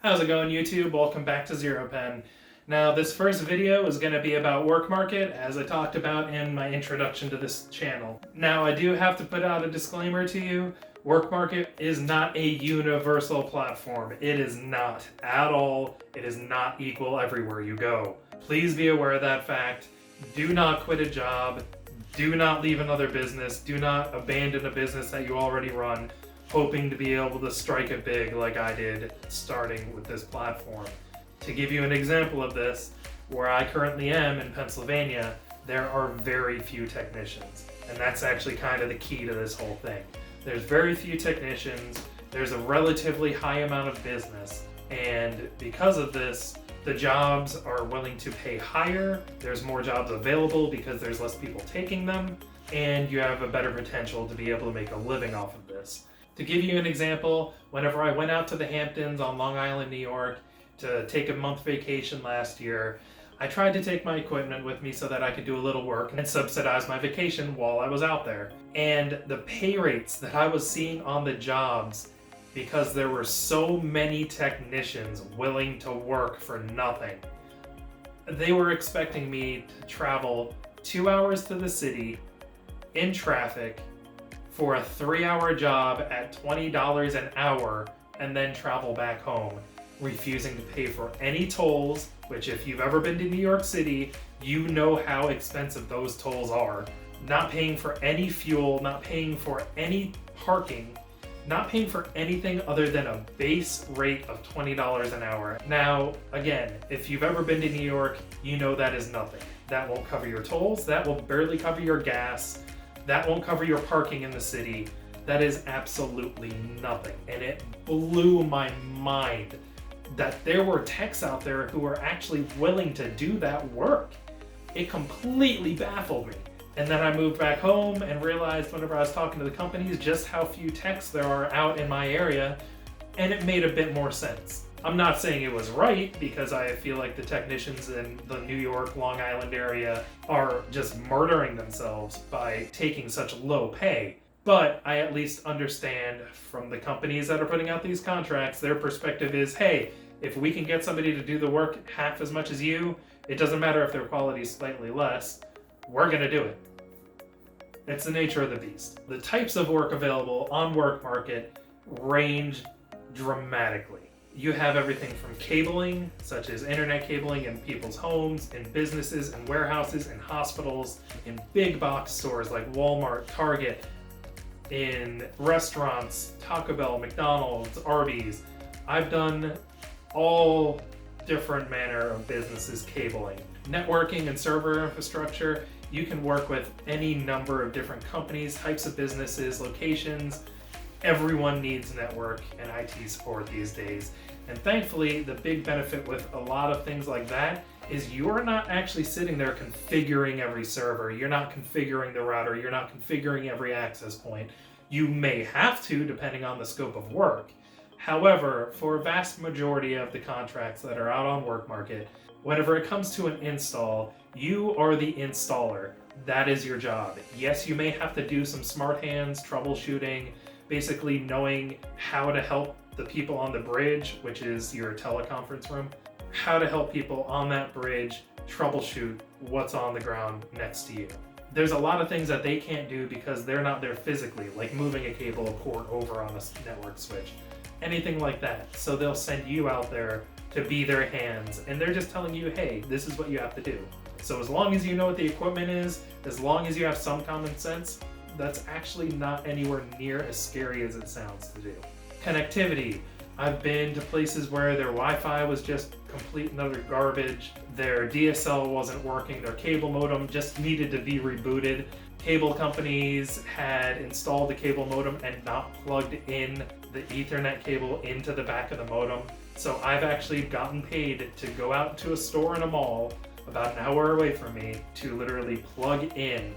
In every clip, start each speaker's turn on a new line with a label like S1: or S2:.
S1: How's it going, YouTube? Welcome back to ZeroPen. Now, this first video is going to be about WORKMARKET, as I talked about in my introduction to this channel. Now, I do have to put out a disclaimer to you. WORKMARKET is not a universal platform. It is not at all. It is not equal everywhere you go. Please be aware of that fact. Do not quit a job. Do not leave another business. Do not abandon a business that you already run, hoping to be able to strike it big like I did starting with this platform. To give you an example of this, where I currently am in Pennsylvania, there are very few technicians. And that's actually kind of the key to this whole thing. There's very few technicians, there's a relatively high amount of business, and because of this, the jobs are willing to pay higher, there's more jobs available because there's less people taking them, and you have a better potential to be able to make a living off of this. To give you an example, whenever I went out to the Hamptons on Long Island, New York to take a month vacation last year, I tried to take my equipment with me so that I could do a little work and subsidize my vacation while I was out there. And the pay rates that I was seeing on the jobs, because there were so many technicians willing to work for nothing, they were expecting me to travel 2 hours to the city in traffic for a 3-hour job at $20 an hour and then travel back home, refusing to pay for any tolls, which if you've ever been to New York City, you know how expensive those tolls are. Not paying for any fuel, not paying for any parking, not paying for anything other than a base rate of $20 an hour. Now, again, if you've ever been to New York, you know that is nothing. That won't cover your tolls, that will barely cover your gas, that won't cover your parking in the city. That is absolutely nothing. And it blew my mind that there were techs out there who were actually willing to do that work. It completely baffled me. And then I moved back home and realized whenever I was talking to the companies just how few techs there are out in my area, and it made a bit more sense. I'm not saying it was right, because I feel like the technicians in the New York, Long Island area are just murdering themselves by taking such low pay. But I at least understand from the companies that are putting out these contracts, their perspective is, hey, if we can get somebody to do the work half as much as you, it doesn't matter if their quality is slightly less, we're gonna do it. It's the nature of the beast. The types of work available on WORKMARKET range dramatically. You have everything from cabling, such as internet cabling in people's homes, in businesses, and warehouses, and hospitals, in big box stores like Walmart, Target, in restaurants, Taco Bell, McDonald's, Arby's. I've done all different manner of businesses cabling. Networking and server infrastructure, you can work with any number of different companies, types of businesses, locations. Everyone needs network and IT support these days. And thankfully, the big benefit with a lot of things like that is you're not actually sitting there configuring every server. You're not configuring the router. You're not configuring every access point. You may have to, depending on the scope of work. However, for a vast majority of the contracts that are out on WORKMARKET, whenever it comes to an install, you are the installer. That is your job. Yes, you may have to do some smart hands, troubleshooting, basically knowing how to help the people on the bridge, which is your teleconference room, how to help people on that bridge troubleshoot what's on the ground next to you. There's a lot of things that they can't do because they're not there physically, like moving a cable or port over on a network switch, anything like that. So they'll send you out there to be their hands, and they're just telling you, hey, this is what you have to do. So as long as you know what the equipment is, as long as you have some common sense, that's actually not anywhere near as scary as it sounds to do. Connectivity. I've been to places where their Wi-Fi was just complete and utter garbage, their DSL wasn't working, their cable modem just needed to be rebooted. Cable companies had installed the cable modem and not plugged in the Ethernet cable into the back of the modem. So I've actually gotten paid to go out to a store in a mall about an hour away from me to literally plug in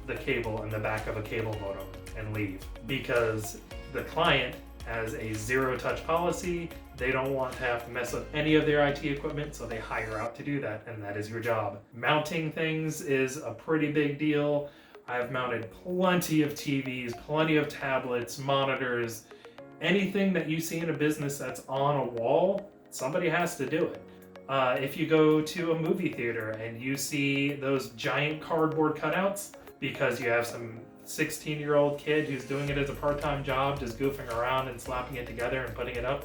S1: the cable in the back of a cable modem and leave, because the client has a zero-touch policy. They don't want to have to mess with any of their IT equipment, so they hire out to do that, and that is your job. Mounting things is a pretty big deal. I've mounted plenty of TVs, plenty of tablets, monitors, anything that you see in a business that's on a wall, Somebody has to do it. If you go to a movie theater and you see those giant cardboard cutouts because you have some 16-year-old kid who's doing it as a part-time job, just goofing around and slapping it together and putting it up,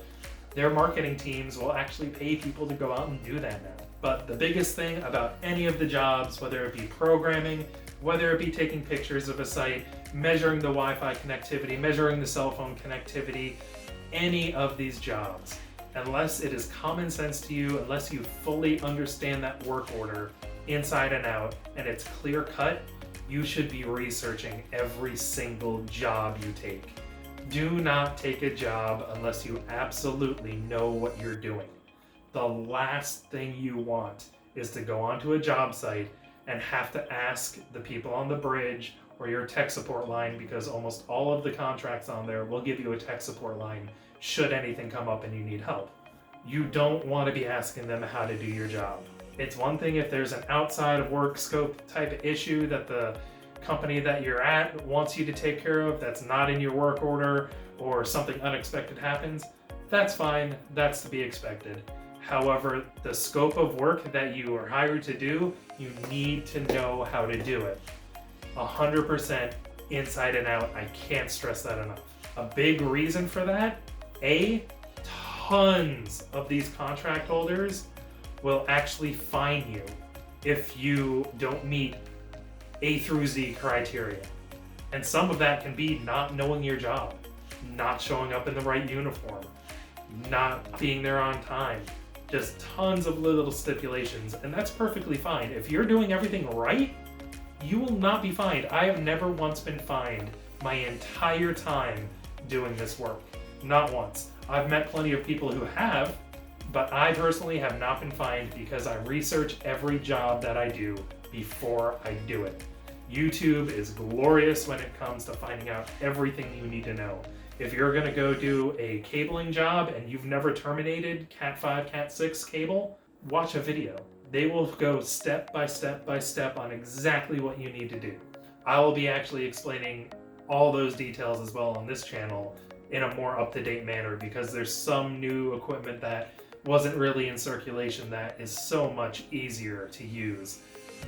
S1: their marketing teams will actually pay people to go out and do that now. But the biggest thing about any of the jobs, whether it be programming, whether it be taking pictures of a site, measuring the Wi-Fi connectivity, measuring the cell phone connectivity, any of these jobs, unless it is common sense to you, unless you fully understand that work order inside and out, and it's clear cut, you should be researching every single job you take. Do not take a job unless you absolutely know what you're doing. The last thing you want is to go onto a job site and have to ask the people on the bridge or your tech support line, because almost all of the contracts on there will give you a tech support line should anything come up and you need help. You don't want to be asking them how to do your job. It's one thing if there's an outside of work scope type of issue that the company that you're at wants you to take care of that's not in your work order, or something unexpected happens. That's fine, that's to be expected. However, the scope of work that you are hired to do, you need to know how to do it. 100% inside and out. I can't stress that enough. A big reason for that, tons of these contract holders will actually fine you if you don't meet A through Z criteria. And some of that can be not knowing your job, not showing up in the right uniform, not being there on time. Just tons of little stipulations, and that's perfectly fine. If you're doing everything right, you will not be fined. I have never once been fined my entire time doing this work. Not once. I've met plenty of people who have, but I personally have not been fined because I research every job that I do before I do it. YouTube is glorious when it comes to finding out everything you need to know. If you're gonna go do a cabling job and you've never terminated Cat 5, Cat 6 cable, watch a video. They will go step by step by step on exactly what you need to do. I will be actually explaining all those details as well on this channel in a more up-to-date manner, because there's some new equipment that wasn't really in circulation that is so much easier to use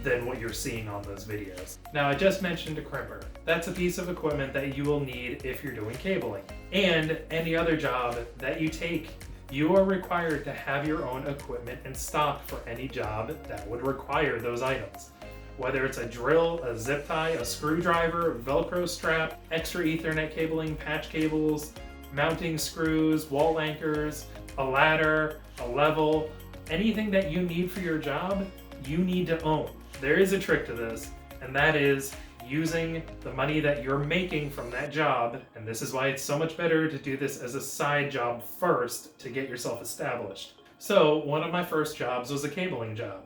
S1: than what you're seeing on those videos. Now, I just mentioned a crimper. That's a piece of equipment that you will need if you're doing cabling. And any other job that you take, you are required to have your own equipment in stock for any job that would require those items. Whether it's a drill, a zip tie, a screwdriver, Velcro strap, extra Ethernet cabling, patch cables, mounting screws, wall anchors, a ladder, a level, anything that you need for your job, you need to own. There is a trick to this, and that is using the money that you're making from that job, and this is why it's so much better to do this as a side job first to get yourself established. So one of my first jobs was a cabling job,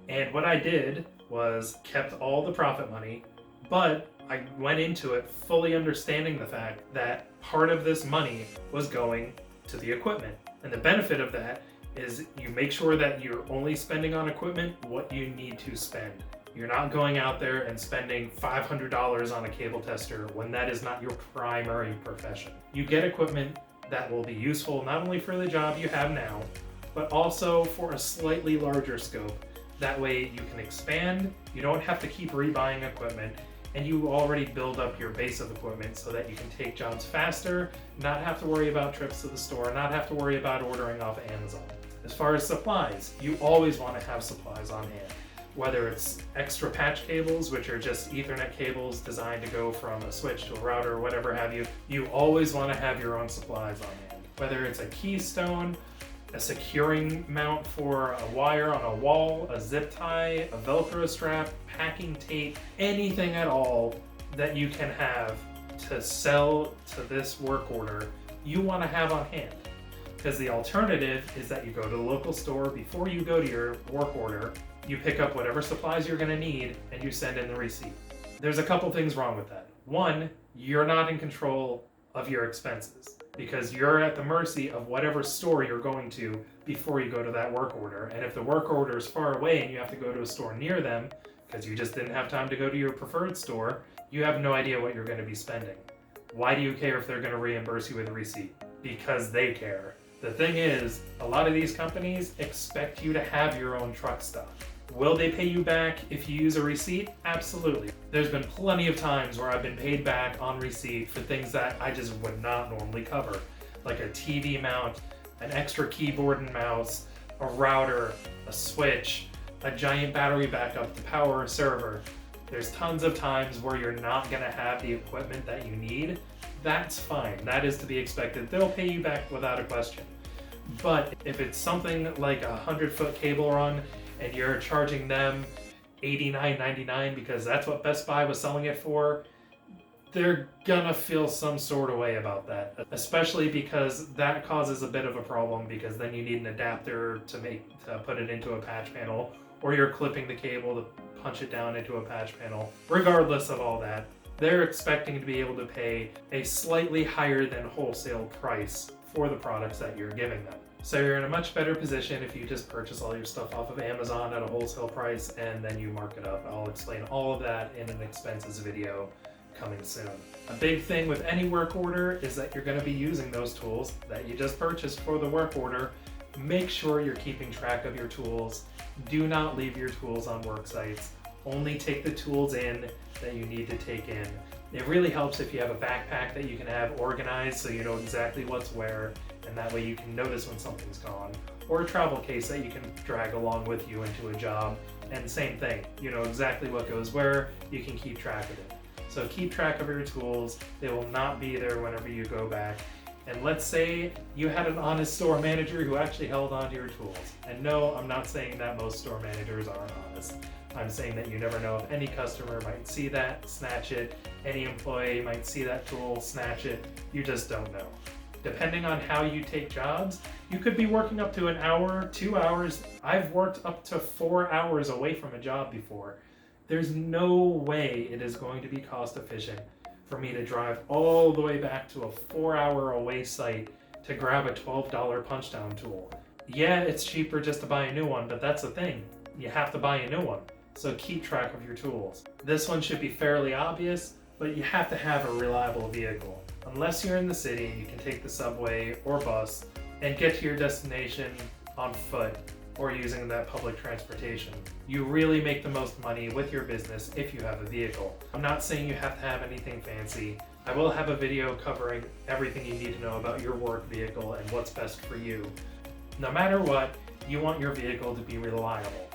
S1: and what I did was kept all the profit money, but I went into it fully understanding the fact that part of this money was going to the equipment. And the benefit of that is you make sure that you're only spending on equipment what you need to spend. You're not going out there and spending $500 on a cable tester when that is not your primary profession. You get equipment that will be useful not only for the job you have now, but also for a slightly larger scope. That way you can expand, you don't have to keep rebuying equipment, and you already build up your base of equipment so that you can take jobs faster, not have to worry about trips to the store, not have to worry about ordering off Amazon. As far as supplies, you always want to have supplies on hand. Whether it's extra patch cables, which are just Ethernet cables designed to go from a switch to a router or whatever have you, you always want to have your own supplies on hand. Whether it's a keystone, a securing mount for a wire on a wall, a zip tie, a Velcro strap, packing tape, anything at all that you can have to sell to this work order, you want to have on hand. Because the alternative is that you go to the local store before you go to your work order, you pick up whatever supplies you're going to need, and you send in the receipt. There's a couple things wrong with that. One, you're not in control of your expenses, because you're at the mercy of whatever store you're going to before you go to that work order. And if the work order is far away and you have to go to a store near them, because you just didn't have time to go to your preferred store, you have no idea what you're going to be spending. Why do you care if they're going to reimburse you with a receipt? Because they care. The thing is, a lot of these companies expect you to have your own truck stop. Will they pay you back if you use a receipt? Absolutely. There's been plenty of times where I've been paid back on receipt for things that I just would not normally cover, like a TV mount, an extra keyboard and mouse, a router, a switch, a giant battery backup to power a server. There's tons of times where you're not going to have the equipment that you need. That's fine. That is to be expected. They'll pay you back without a question. But if it's something like a 100-foot cable run and you're charging them $89.99 because that's what Best Buy was selling it for, they're gonna feel some sort of way about that, especially because that causes a bit of a problem, because then you need an adapter to put it into a patch panel, or you're clipping the cable to punch it down into a patch panel. Regardless of all that, they're expecting to be able to pay a slightly higher than wholesale price for the products that you're giving them. So you're in a much better position if you just purchase all your stuff off of Amazon at a wholesale price and then you mark it up. I'll explain all of that in an expenses video coming soon. A big thing with any work order is that you're going to be using those tools that you just purchased for the work order. Make sure you're keeping track of your tools. Do not leave your tools on work sites. Only take the tools in that you need to take in. It really helps if you have a backpack that you can have organized so you know exactly what's where, and that way you can notice when something's gone. Or a travel case that you can drag along with you into a job, and same thing, you know exactly what goes where, you can keep track of it. So keep track of your tools. They will not be there whenever you go back. And let's say you had an honest store manager who actually held on to your tools. And no, I'm not saying that most store managers aren't honest. I'm saying that you never know if any customer might see that, snatch it. Any employee might see that tool, snatch it. You just don't know. Depending on how you take jobs, you could be working up to an hour, 2 hours. I've worked up to 4 hours away from a job before. There's no way it is going to be cost efficient for me to drive all the way back to a 4-hour away site to grab a $12 punch down tool. Yeah, it's cheaper just to buy a new one, but that's the thing. You have to buy a new one. So keep track of your tools. This one should be fairly obvious, but you have to have a reliable vehicle. Unless you're in the city, you can take the subway or bus and get to your destination on foot or using that public transportation. You really make the most money with your business if you have a vehicle. I'm not saying you have to have anything fancy. I will have a video covering everything you need to know about your work vehicle and what's best for you. No matter what, you want your vehicle to be reliable.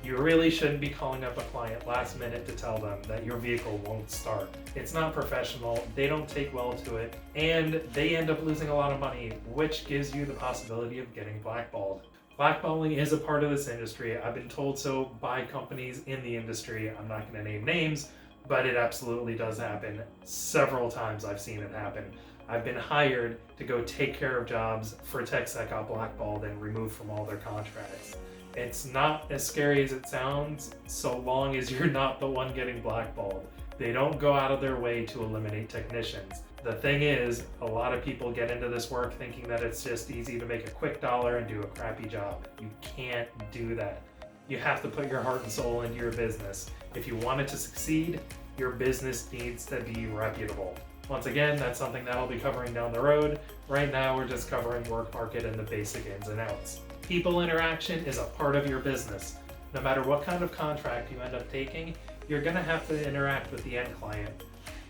S1: You really shouldn't be calling up a client last minute to tell them that your vehicle won't start. It's not professional, they don't take well to it, and they end up losing a lot of money, which gives you the possibility of getting blackballed. Blackballing is a part of this industry. I've been told so by companies in the industry. I'm not going to name names, but it absolutely does happen. Several times I've seen it happen. I've been hired to go take care of jobs for techs that got blackballed and removed from all their contracts. It's not as scary as it sounds, so long as you're not the one getting blackballed. They don't go out of their way to eliminate technicians. The thing is, a lot of people get into this work thinking that it's just easy to make a quick dollar and do a crappy job. You can't do that. You have to put your heart and soul into your business. If you want it to succeed, your business needs to be reputable. Once again, that's something that I'll be covering down the road. Right now, we're just covering WORKMARKET and the basic ins and outs. People interaction is a part of your business. No matter what kind of contract you end up taking, you're going to have to interact with the end client,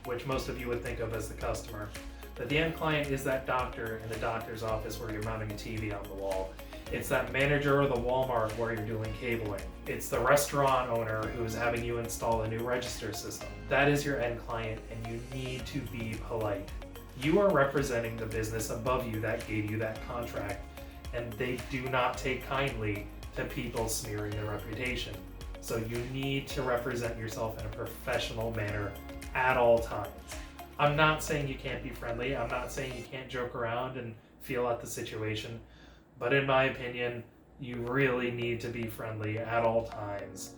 S1: which most of you would think of as the customer. But the end client is that doctor in the doctor's office where you're mounting a TV on the wall. It's that manager of the Walmart where you're doing cabling. It's the restaurant owner who's having you install a new register system. That is your end client, and you need to be polite. You are representing the business above you that gave you that contract, and they do not take kindly to people smearing their reputation. So you need to represent yourself in a professional manner at all times. I'm not saying you can't be friendly. I'm not saying you can't joke around and feel out the situation. But in my opinion, you really need to be friendly at all times.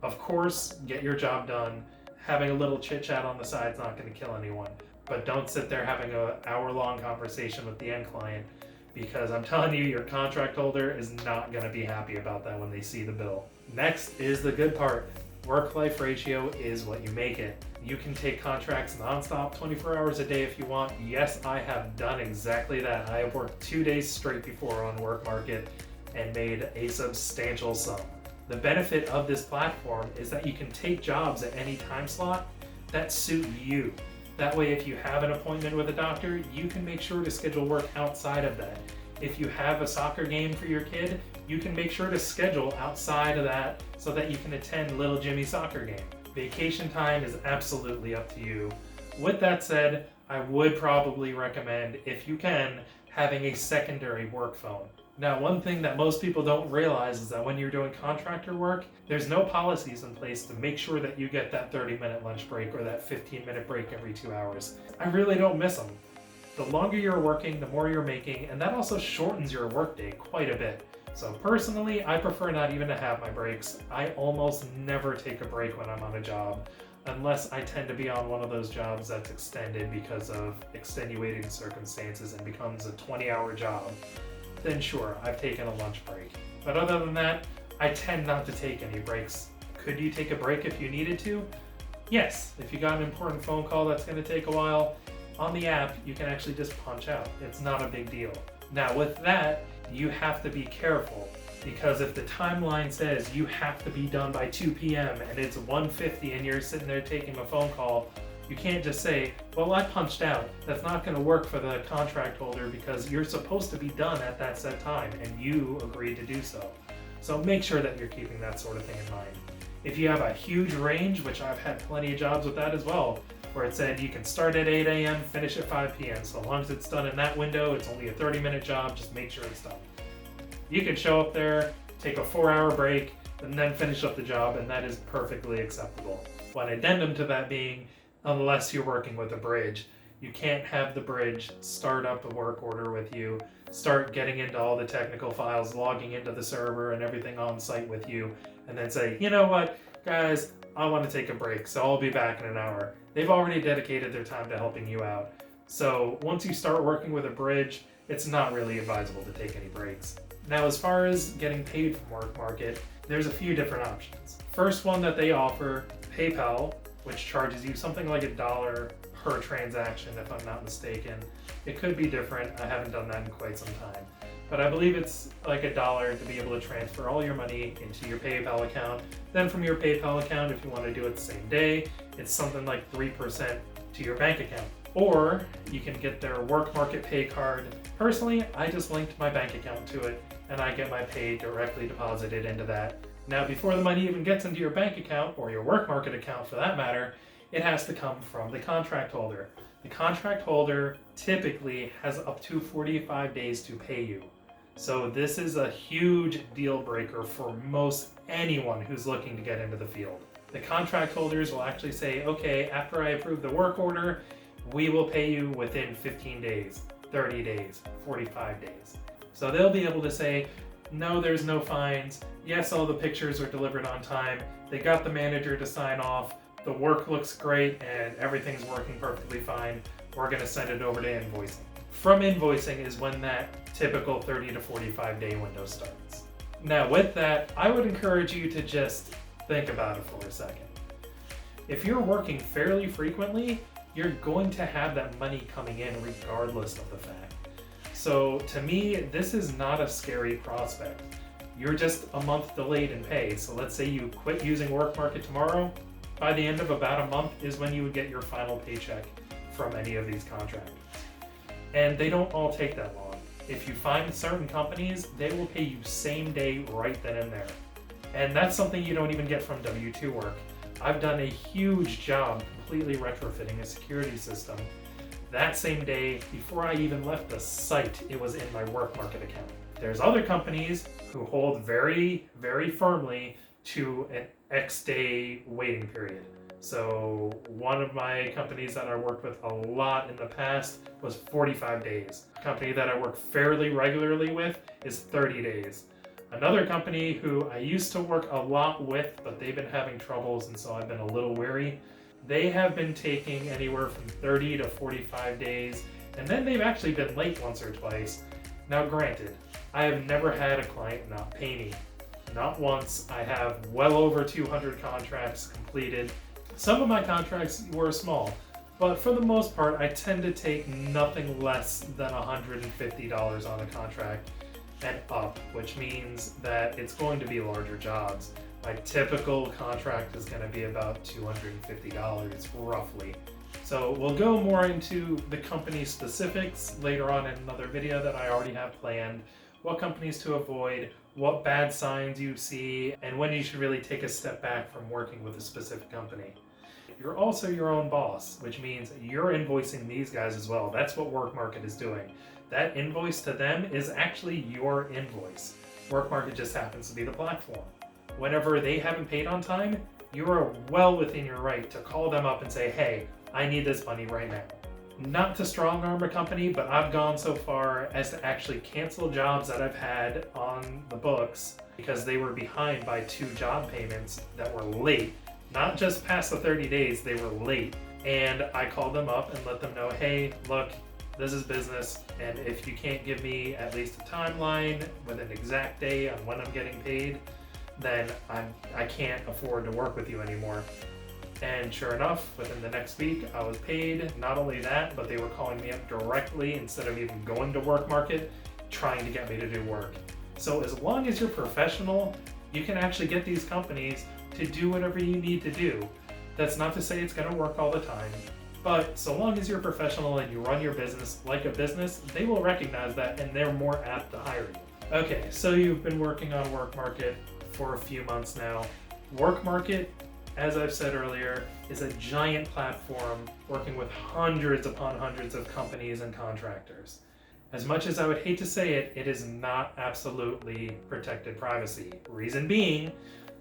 S1: Of course, get your job done. Having a little chit chat on the side is not going to kill anyone. But don't sit there having an hour-long conversation with the end client, because I'm telling you, your contract holder is not going to be happy about that when they see the bill. Next is the good part. Work-life ratio is what you make it. You can take contracts nonstop 24 hours a day if you want. Yes, I have done exactly that. I have worked 2 days straight before on WORKMARKET and made a substantial sum. The benefit of this platform is that you can take jobs at any time slot that suit you. That way, if you have an appointment with a doctor, you can make sure to schedule work outside of that. If you have a soccer game for your kid, you can make sure to schedule outside of that so that you can attend little Jimmy's soccer game. Vacation time is absolutely up to you. With that said, I would probably recommend, if you can, having a secondary work phone. Now, one thing that most people don't realize is that when you're doing contractor work, there's no policies in place to make sure that you get that 30-minute lunch break or that 15-minute break every 2 hours. I really don't miss them. The longer you're working, the more you're making, and that also shortens your workday quite a bit. So personally, I prefer not even to have my breaks. I almost never take a break when I'm on a job, unless I tend to be on one of those jobs that's extended because of extenuating circumstances and becomes a 20-hour job. Then sure, I've taken a lunch break. But other than that, I tend not to take any breaks. Could you take a break if you needed to? Yes, if you got an important phone call that's going to take a while, on the app, you can actually just punch out. It's not a big deal. Now with that, you have to be careful, because if the timeline says you have to be done by 2 p.m. and it's 1:50 and you're sitting there taking a phone call, you can't just say, well, I punched out. That's not going to work for the contract holder because you're supposed to be done at that set time and you agreed to do so. So make sure that you're keeping that sort of thing in mind. If you have a huge range, which I've had plenty of jobs with that as well, where it said you can start at 8 a.m., finish at 5 p.m. So long as it's done in that window, it's only a 30-minute job, just make sure it's done. You can show up there, take a 4-hour break, and then finish up the job, and that is perfectly acceptable. One addendum to that being, unless you're working with a bridge, you can't have the bridge start up a work order with you, start getting into all the technical files, logging into the server and everything on site with you, and then say, you know what, guys, I want to take a break, so I'll be back in an hour. They've already dedicated their time to helping you out. So once you start working with a bridge, it's not really advisable to take any breaks. Now, as far as getting paid from WORKMARKET, there's a few different options. First one that they offer, PayPal, which charges you something like $1 per transaction, if I'm not mistaken. It could be different. I haven't done that in quite some time. But I believe it's like $1 to be able to transfer all your money into your PayPal account. Then from your PayPal account, if you want to do it the same day, it's something like 3% to your bank account. Or you can get their WORKMARKET pay card. Personally, I just linked my bank account to it and I get my pay directly deposited into that. Now, before the money even gets into your bank account, or your WORKMARKET account for that matter, it has to come from the contract holder. The contract holder typically has up to 45 days to pay you. So this is a huge deal breaker for most anyone who's looking to get into the field. The contract holders will actually say, okay, after I approve the work order, we will pay you within 15 days, 30 days, 45 days. So they'll be able to say, no, there's no fines. Yes, all the pictures are delivered on time. They got the manager to sign off. The work looks great and everything's working perfectly fine. We're going to send it over to invoicing. From invoicing is when that typical 30 to 45 day window starts. Now with that, I would encourage you to just think about it for a second. If you're working fairly frequently, you're going to have that money coming in regardless of the fact. So to me, this is not a scary prospect. You're just a month delayed in pay. So let's say you quit using WORKMARKET tomorrow. By the end of about a month is when you would get your final paycheck from any of these contractors. And they don't all take that long. If you find certain companies, they will pay you same day right then and there. And that's something you don't even get from W-2 work. I've done a huge job completely retrofitting a security system. That same day, before I even left the site, it was in my WORKMARKET account. There's other companies who hold very, very firmly to an X day waiting period. So one of my companies that I worked with a lot in the past was 45 days. A company that I work fairly regularly with is 30 days. Another company who I used to work a lot with, but they've been having troubles and so I've been a little wary, they have been taking anywhere from 30 to 45 days, and then they've actually been late once or twice. Now granted, I have never had a client not pay me. not once. I have well over 200 contracts completed. Some of my contracts were small, but for the most part, I tend to take nothing less than $150 on a contract and up, which means that it's going to be larger jobs. My typical contract is going to be about $250 roughly. So we'll go more into the company specifics later on in another video that I already have planned, what companies to avoid, what bad signs you see, and when you should really take a step back from working with a specific company. You're also your own boss, which means you're invoicing these guys as well. That's what WORKMARKET is doing. That invoice to them is actually your invoice. WORKMARKET just happens to be the platform. Whenever they haven't paid on time, you are well within your right to call them up and say, hey, I need this money right now. Not to strong arm a company, but I've gone so far as to actually cancel jobs that I've had on the books because they were behind by 2 job payments that were late. Not just past the 30 days, they were late. And I called them up and let them know, hey, look, this is business, and if you can't give me at least a timeline with an exact day on when I'm getting paid, then I can't afford to work with you anymore. And sure enough, within the next week, I was paid. Not only that, but they were calling me up directly instead of even going to WORKMARKET, trying to get me to do work. So as long as you're professional, you can actually get these companies to do whatever you need to do. That's not to say it's going to work all the time, but so long as you're professional and you run your business like a business, they will recognize that and they're more apt to hire you. Okay, so you've been working on WORKMARKET for a few months now. WORKMARKET, as I've said earlier, is a giant platform working with hundreds upon hundreds of companies and contractors. As much as I would hate to say it, it is not absolutely protected privacy. Reason being,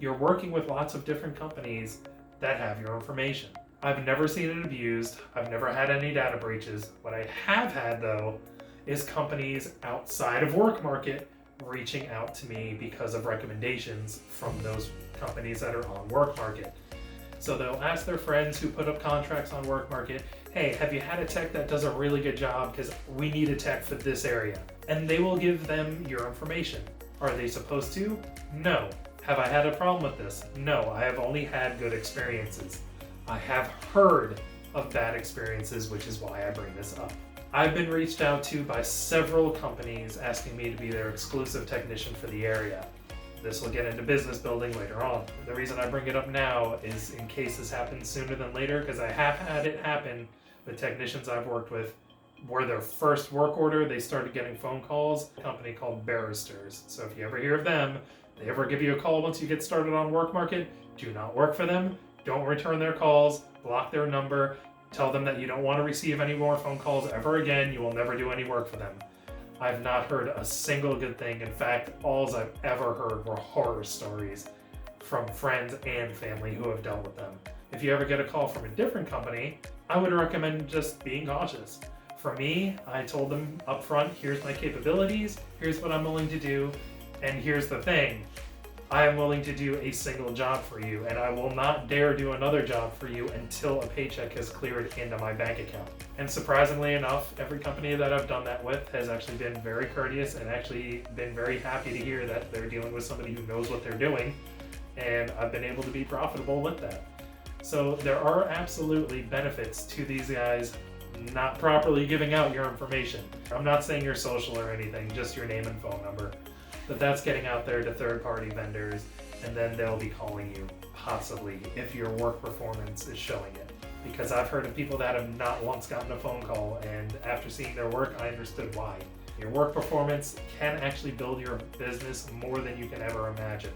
S1: you're working with lots of different companies that have your information. I've never seen it abused. I've never had any data breaches. What I have had, though, is companies outside of WORKMARKET reaching out to me because of recommendations from those companies that are on WORKMARKET. So they'll ask their friends who put up contracts on WORKMARKET, hey, have you had a tech that does a really good job because we need a tech for this area? And they will give them your information. Are they supposed to? No. Have I had a problem with this? No, I have only had good experiences. I have heard of bad experiences, which is why I bring this up. I've been reached out to by several companies asking me to be their exclusive technician for the area. This will get into business building later on. The reason I bring it up now is in case this happens sooner than later, because I have had it happen with technicians I've worked with where their first work order, they started getting phone calls, a company called Barristers. So if you ever hear of them, they ever give you a call once you get started on WORKMARKET, do not work for them, don't return their calls, block their number, tell them that you don't want to receive any more phone calls ever again, you will never do any work for them. I've not heard a single good thing. In fact, all I've ever heard were horror stories from friends and family who have dealt with them. If you ever get a call from a different company, I would recommend just being cautious. For me, I told them up front, here's my capabilities, here's what I'm willing to do, and here's the thing. I am willing to do a single job for you, and I will not dare do another job for you until a paycheck has cleared into my bank account. And surprisingly enough, every company that I've done that with has actually been very courteous and actually been very happy to hear that they're dealing with somebody who knows what they're doing, and I've been able to be profitable with that. So there are absolutely benefits to these guys not properly giving out your information. I'm not saying your social or anything, just your name and phone number. But that's getting out there to third-party vendors, and then they'll be calling you, possibly, if your work performance is showing it. Because I've heard of people that have not once gotten a phone call, and after seeing their work, I understood why. Your work performance can actually build your business more than you can ever imagine.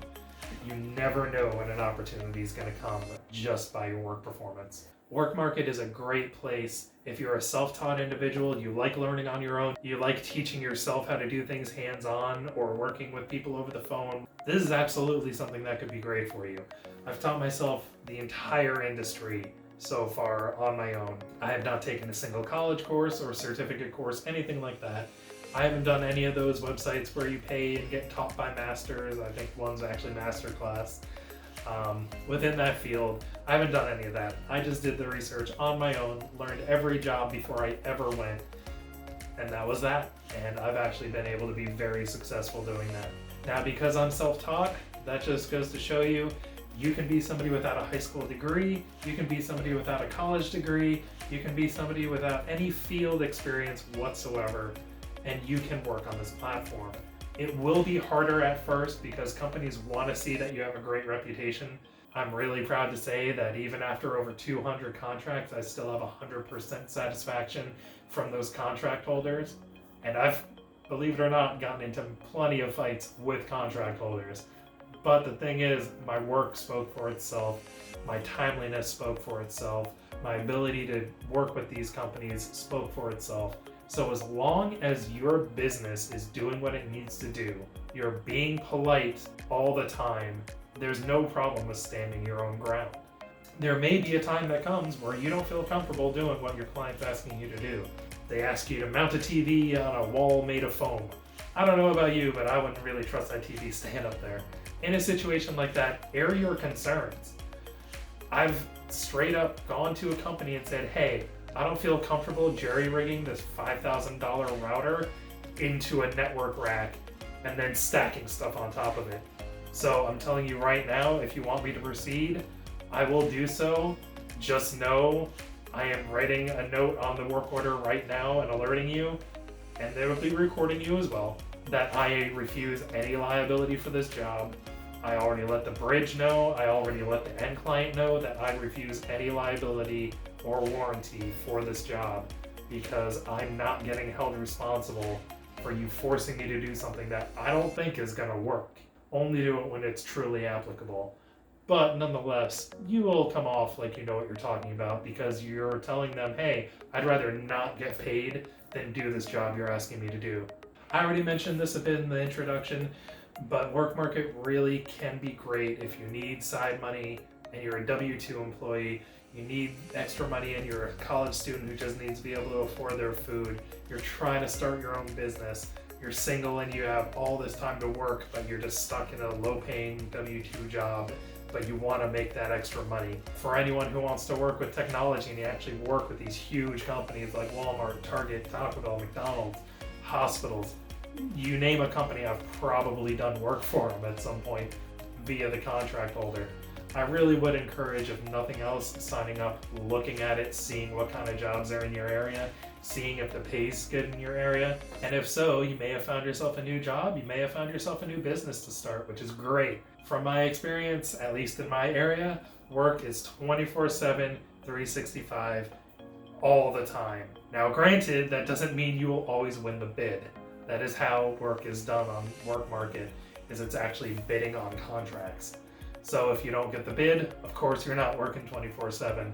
S1: You never know when an opportunity is going to come just by your work performance. WORKMARKET is a great place if you're a self-taught individual, you like learning on your own, you like teaching yourself how to do things hands-on or working with people over the phone. This is absolutely something that could be great for you. I've taught myself the entire industry so far on my own. I have not taken a single college course or certificate course, anything like that. I haven't done any of those websites where you pay and get taught by masters. I think one's actually masterclass. Within that field, I haven't done any of that. I just did the research on my own, learned every job before I ever went, and that was that. And I've actually been able to be very successful doing that. Now, because I'm self-taught, That just goes to show you, you can be somebody without a high school degree, you can be somebody without a college degree, you can be somebody without any field experience whatsoever, and you can work on this platform. It will be harder at first because companies want to see that you have a great reputation. I'm really proud to say that even after over 200 contracts, I still have 100% satisfaction from those contract holders. And I've, believe it or not, gotten into plenty of fights with contract holders. But the thing is, my work spoke for itself, my timeliness spoke for itself, my ability to work with these companies spoke for itself. So as long as your business is doing what it needs to do, you're being polite all the time, there's no problem with standing your own ground. There may be a time that comes where you don't feel comfortable doing what your client's asking you to do. They ask you to mount a TV on a wall made of foam. I don't know about you, but I wouldn't really trust that TV staying up there. In a situation like that, air your concerns. I've straight up gone to a company and said, hey, I don't feel comfortable jerry-rigging this $5,000 router into a network rack and then stacking stuff on top of it. So I'm telling you right now, if you want me to proceed, I will do so. Just know I am writing a note on the work order right now and alerting you, and they will be recording you as well, that I refuse any liability for this job. I already let the bridge know, I already let the end client know that I refuse any liability or warranty for this job because I'm not getting held responsible for you forcing me to do something that I don't think is going to work. Only do it when it's truly applicable. But nonetheless, you will come off like you know what you're talking about because you're telling them, hey, I'd rather not get paid than do this job you're asking me to do. I already mentioned this a bit in the introduction, but WORKMARKET really can be great if you need side money and you're a W-2 employee, you need extra money and you're a college student who just needs to be able to afford their food, you're trying to start your own business, you're single and you have all this time to work, but you're just stuck in a low-paying W-2 job, but you want to make that extra money. For anyone who wants to work with technology and you actually work with these huge companies like Walmart, Target, Taco Bell, McDonald's, hospitals, you name a company, I've probably done work for them at some point via the contract holder. I really would encourage, if nothing else, signing up, looking at it, seeing what kind of jobs are in your area, seeing if the pay's good in your area, and if so, you may have found yourself a new job, you may have found yourself a new business to start, which is great. From my experience, at least in my area, work is 24/7, 365, all the time. Now granted, that doesn't mean you will always win the bid. That is how work is done on WORKMARKET, is it's actually bidding on contracts. So if you don't get the bid, of course you're not working 24/7.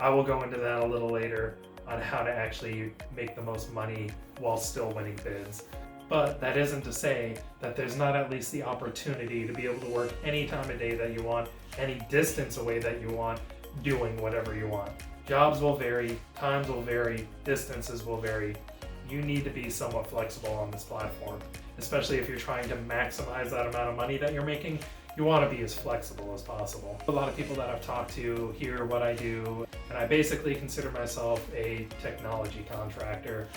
S1: I will go into that a little later on how to actually make the most money while still winning bids. But that isn't to say that there's not at least the opportunity to be able to work any time of day that you want, any distance away that you want, doing whatever you want. Jobs will vary, times will vary, distances will vary. You need to be somewhat flexible on this platform, especially if you're trying to maximize that amount of money that you're making. You want to be as flexible as possible. A lot of people that I've talked to hear what I do, and I basically consider myself a technology contractor.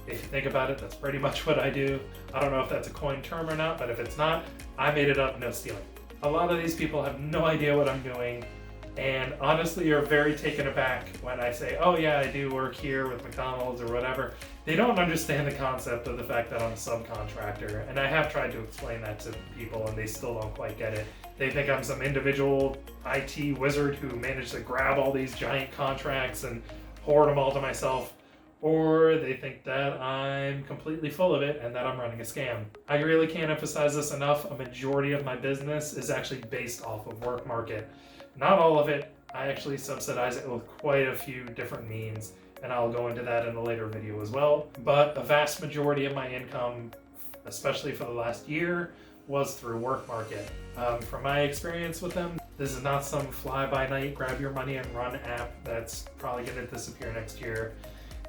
S1: If you think about it, that's pretty much what I do. I don't know if that's a coined term or not, but if it's not, I made it up, no stealing. A lot of these people have no idea what I'm doing, and honestly are very taken aback when I say, oh yeah, I do work here with McDonald's or whatever. They don't understand the concept of the fact that I'm a subcontractor, and I have tried to explain that to people and they still don't quite get it. They think I'm some individual IT wizard who managed to grab all these giant contracts and hoard them all to myself, or they think that I'm completely full of it and that I'm running a scam. I really can't emphasize this enough. A majority of my business is actually based off of WORKMARKET. Not all of it. I actually subsidize it with quite a few different means, and I'll go into that in a later video as well. But a vast majority of my income, especially for the last year, was through WORKMARKET. From my experience with them, this is not some fly-by-night, grab your money and run app that's probably going to disappear next year.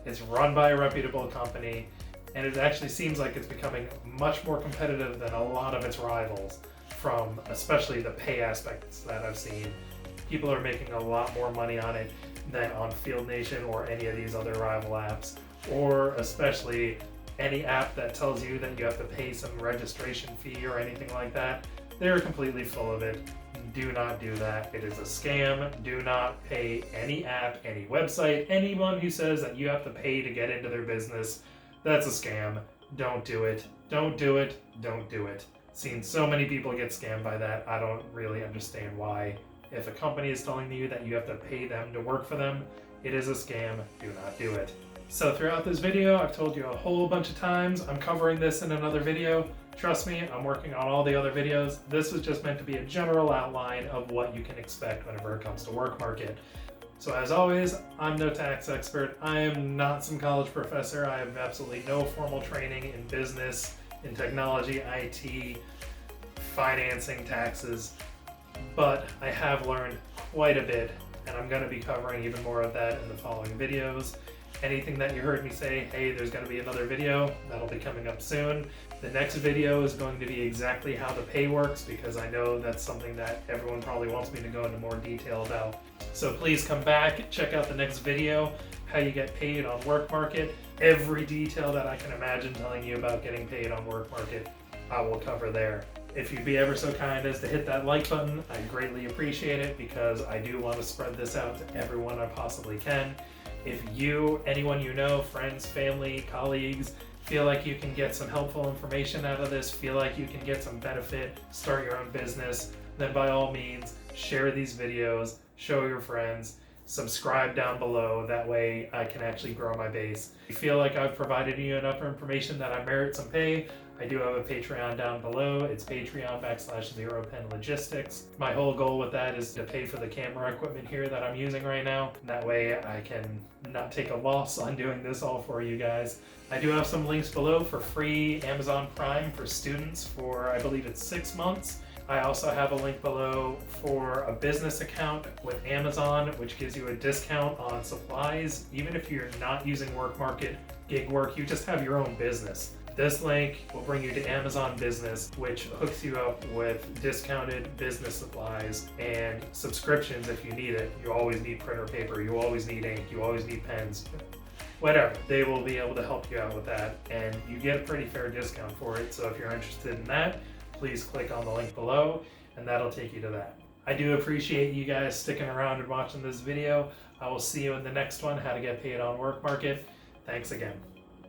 S1: It's run by a reputable company, and it actually seems like it's becoming much more competitive than a lot of its rivals, from especially the pay aspects that I've seen. People are making a lot more money on it than on Field Nation or any of these other rival apps, or especially any app that tells you that you have to pay some registration fee or anything like that. They're completely full of it. Do not do that. It is a scam. Do not pay any app, any website, anyone who says that you have to pay to get into their business. That's a scam. Don't do it. Don't do it. Don't do it. Seen so many people get scammed by that. I don't really understand why. If a company is telling you that you have to pay them to work for them, it is a scam. Do not do it. So throughout this video, I've told you a whole bunch of times, I'm covering this in another video. Trust me, I'm working on all the other videos. This was just meant to be a general outline of what you can expect whenever it comes to WORKMARKET. So as always, I'm no tax expert. I am not some college professor. I have absolutely no formal training in business, in technology, IT, financing, taxes, but I have learned quite a bit, and I'm going to be covering even more of that in the following videos. Anything that you heard me say, hey, there's going to be another video, that'll be coming up soon. The next video is going to be exactly how the pay works, because I know that's something that everyone probably wants me to go into more detail about. So please come back, check out the next video, how you get paid on WORKMARKET. Every detail that I can imagine telling you about getting paid on WORKMARKET, I will cover there. If you'd be ever so kind as to hit that like button, I'd greatly appreciate it, because I do want to spread this out to everyone I possibly can. If you, anyone you know, friends, family, colleagues, feel like you can get some helpful information out of this, feel like you can get some benefit, start your own business, then by all means, share these videos, show your friends, subscribe down below. That way I can actually grow my base. If you feel like I've provided you enough information that I merit some pay, I do have a Patreon down below. It's Patreon.com/ZeroPenLogistics. My whole goal with that is to pay for the camera equipment here that I'm using right now. That way I can not take a loss on doing this all for you guys. I do have some links below for free Amazon Prime for students for, I believe it's 6 months. I also have a link below for a business account with Amazon, which gives you a discount on supplies. Even if you're not using WORKMARKET, gig work, you just have your own business. This link will bring you to Amazon Business, which hooks you up with discounted business supplies and subscriptions if you need it. You always need printer paper, you always need ink, you always need pens, whatever. They will be able to help you out with that, and you get a pretty fair discount for it. So if you're interested in that, please click on the link below and that'll take you to that. I do appreciate you guys sticking around and watching this video. I will see you in the next one, how to get paid on WORKMARKET. Thanks again.